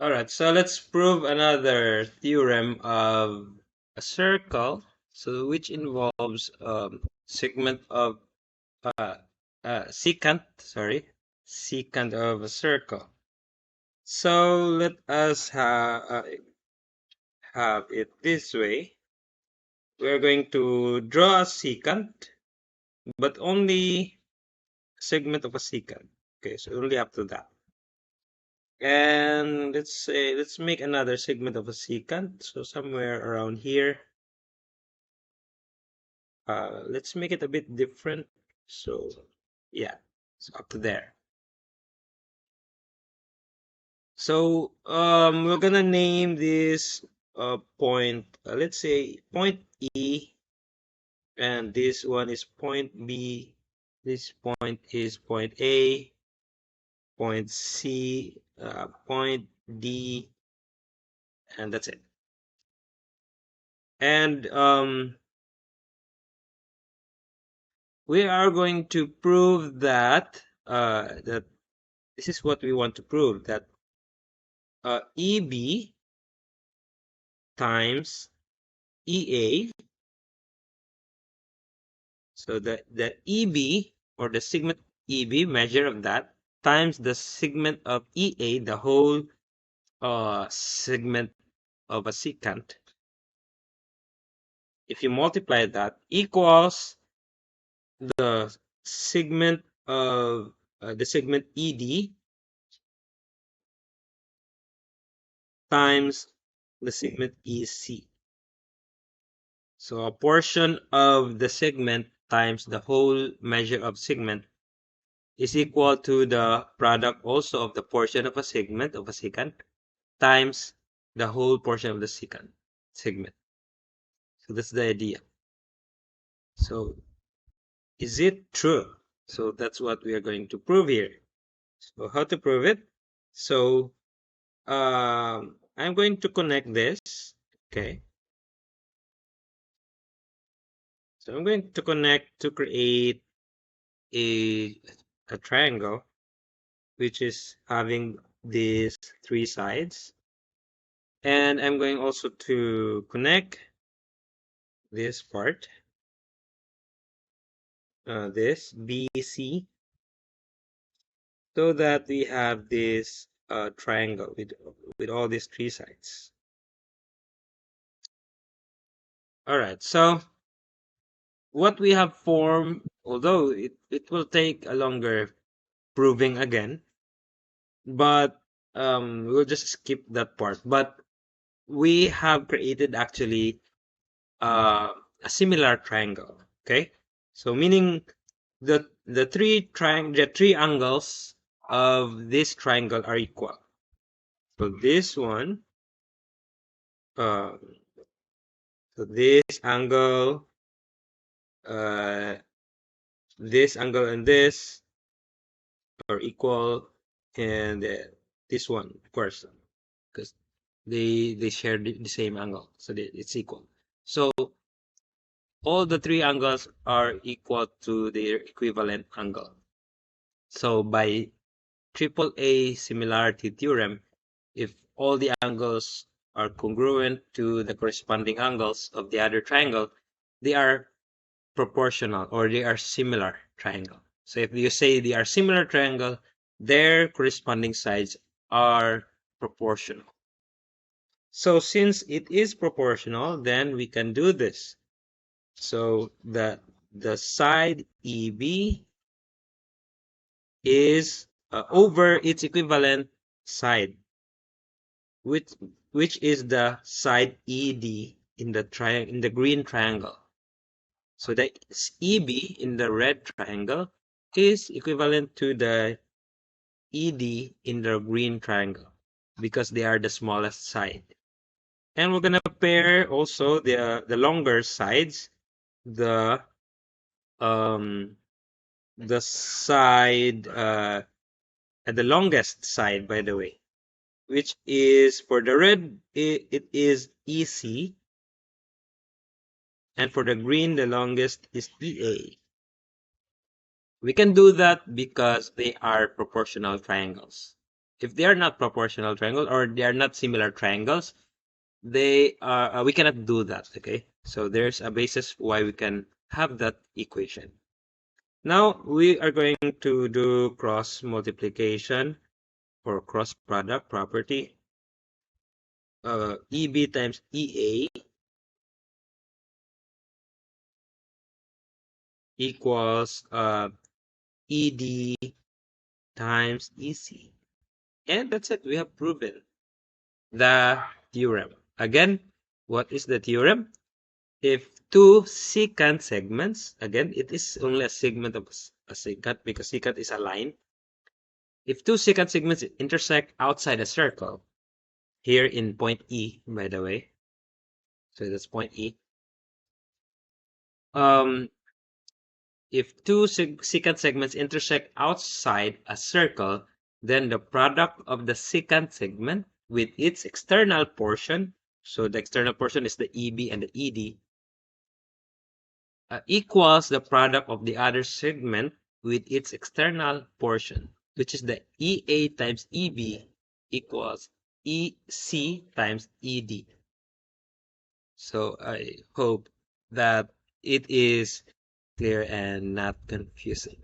Alright, so let's prove another theorem of a circle, so which involves segment of secant of a circle. So let us have it this way. We're going to draw a secant, but only segment of a secant. Okay, so only up to that. And let's make another segment of a secant. So somewhere around here. Let's make it a bit different. So yeah, so up to there. So we're gonna name this point, let's say point E, and this one is point B. This point is point A, point C, point D, and that's it. And we are going to prove that that this is what we want to prove, that EB times EA. So the EB, or the segment EB, measure of that, times the segment of EA, the whole segment of a secant. If you multiply that, equals the segment of the segment ED times the segment EC. So a portion of the segment times the whole measure of segment is equal to the product also of the portion of a segment of a secant times the whole portion of the secant segment. So that's the idea. So is it true? So that's what we are going to prove here. So how to prove it? So I'm going to connect this. Okay. So I'm going to connect to create a triangle, which is having these three sides. And I'm going also to connect this part, this BC, so that we have this triangle with all these three sides. All right, so what we have formed, although it will take a longer proving again, but we'll just skip that part. But we have created actually a similar triangle. Okay, so meaning the three angles of this triangle are equal. So this one, uh, so uh, this angle and this are equal, and this one, of course, because they share the same angle, so it's equal. So all the three angles are equal to their equivalent angle. So by AAA similarity theorem, if all the angles are congruent to the corresponding angles of the other triangle, they are proportional, or they are similar triangle. So if you say they are similar triangle, their corresponding sides are proportional. So since it is proportional, then we can do this. So the side EB is over its equivalent side, which is the side ED in the green triangle. So the EB in the red triangle is equivalent to the ED in the green triangle, because they are the smallest side. And we're gonna pair also the longer sides, the side the longest side, by the way, which is for the red, it is EC, and for the green, the longest is EA. We can do that because they are proportional triangles. if they are not proportional triangles or they are not similar triangles, they are we cannot do that. Okay, so there's a basis why we can have that equation. Now we are going to do cross multiplication or cross product property. EB times EA equals ED times EC. And that's it. We have proven the theorem. Again, what is the theorem? If two secant segments, again, it is only a segment of a secant because secant is a line. If two secant segments intersect outside a circle, here in point E, by the way, so that's point E. If two secant segments intersect outside a circle, then the product of the secant segment with its external portion, so the external portion is the EB and the ED, equals the product of the other segment with its external portion, which is the EA times EB equals EC times ED. So I hope that it is clear and not confusing.